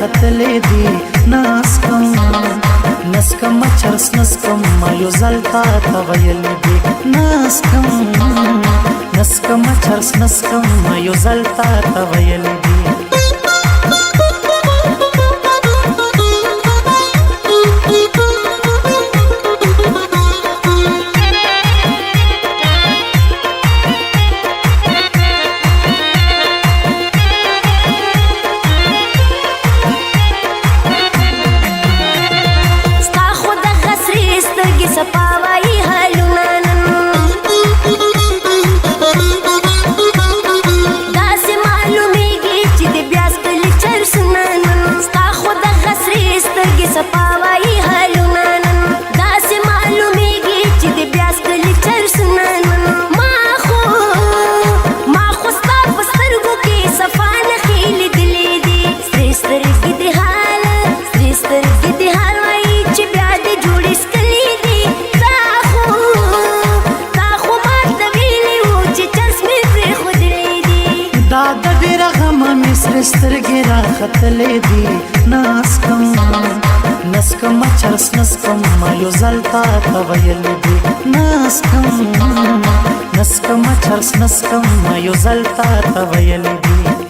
راختلې دي نسکم چرس نسکم ما یو ځل تا ته ویلې دي نسکم چرس نسکم ما یو ځل تا ته ویلې دي सपावाई हालुनानन दास मालूमेगी چې د بیاس کلی چر سنانن ستا خود غسرې سترګې سپاواي حالونانن داس معلومیږي چې د بیاس کلی چر سنانن ما خو ستا په سترګو کې صفا نښې لیدلې دي سرې سترګې د حال وایي چې بیا دې جوړې سکلې دي سترګې راختلې دي نسکم چرس نسکم ما یو ځل تا ته ویلې دي نسکم چرس نسکم ما یو ځل تا ته ویلې دي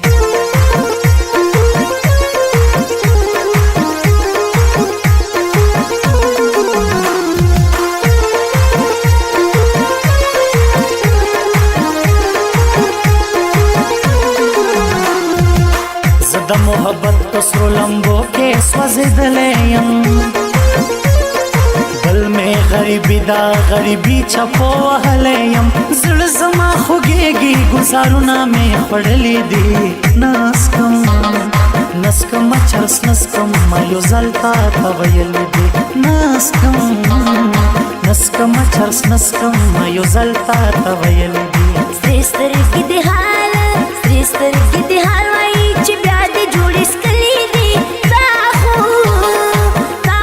د محبت پسرو لمبو کې سوځېدلی یم بل مې غریبي دا غریبي چپو وهلی یم زړه زما خوږېږي ګزارونه مې خوړلي دي نسکم چرس نسکم ما یو ځل تا ته ویلې دي نسکم چرس نسکم ما یو ځل تا ته ویلې دي سرې سترګې د حال وایي چې بیا دې جوړې سکلې دي تا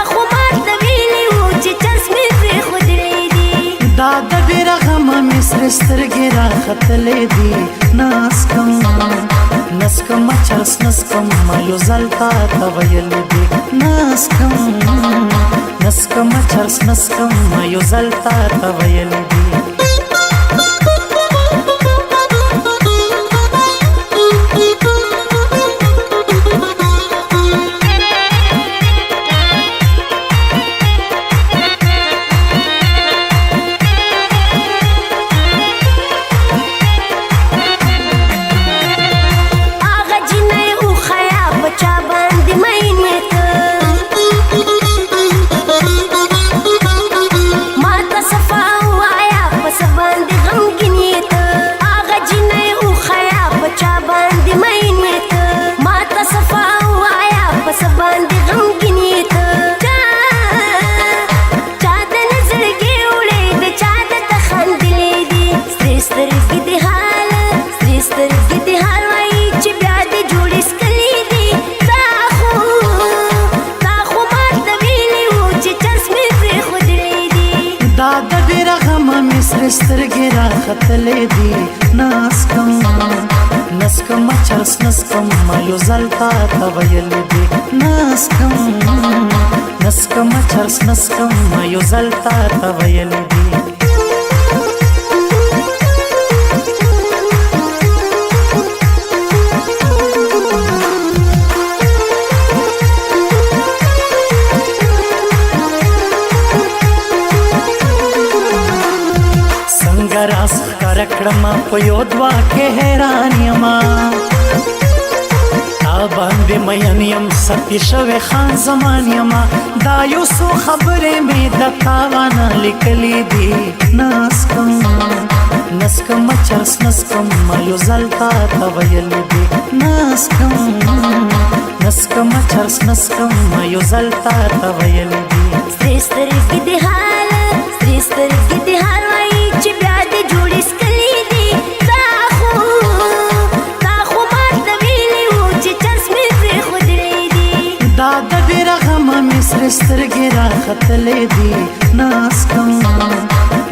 خو ماته ویلي وو چې چرس مې پرېښودلی دي دا د ډېره غمه مې سرې سترګې راختلې دي نسکم چرس نسکم ما یو ځل تا ته ویلې دي نسکم چرس نسکم ما یو ځل تا ته ویلې دي سترګې راختلې دي نسکم چرس نسکم ما یو ځل تا ته ویلې دي نسکم چرس نسکم ما یو ځل تا ته ویلې دي راس کړم په یو دوا کې حیران یم تا باندې مین یم سپي شوی خان زمان یم دا یو څو خبرې مې د تاوانه لیکلې دي نسکم چرس نسکم ما یو ځل تا ته ویلې دي نسکم چرس نسکم ما یو ځل تا ته ویلې دي سرې سترګې د حال وایي چې بیا دې جوړې سکلې دي تا خو ماته ویلي وو چې چرس مې پرېښودلی دي دا د ډېره غمه مې سرې سترګې راختلې دي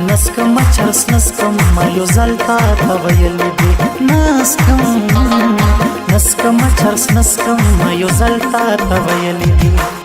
نسکم چرس نسکم ما یو ځل تا ته ویلې دي نسکم چرس نسکم یو زلتا تویلی دی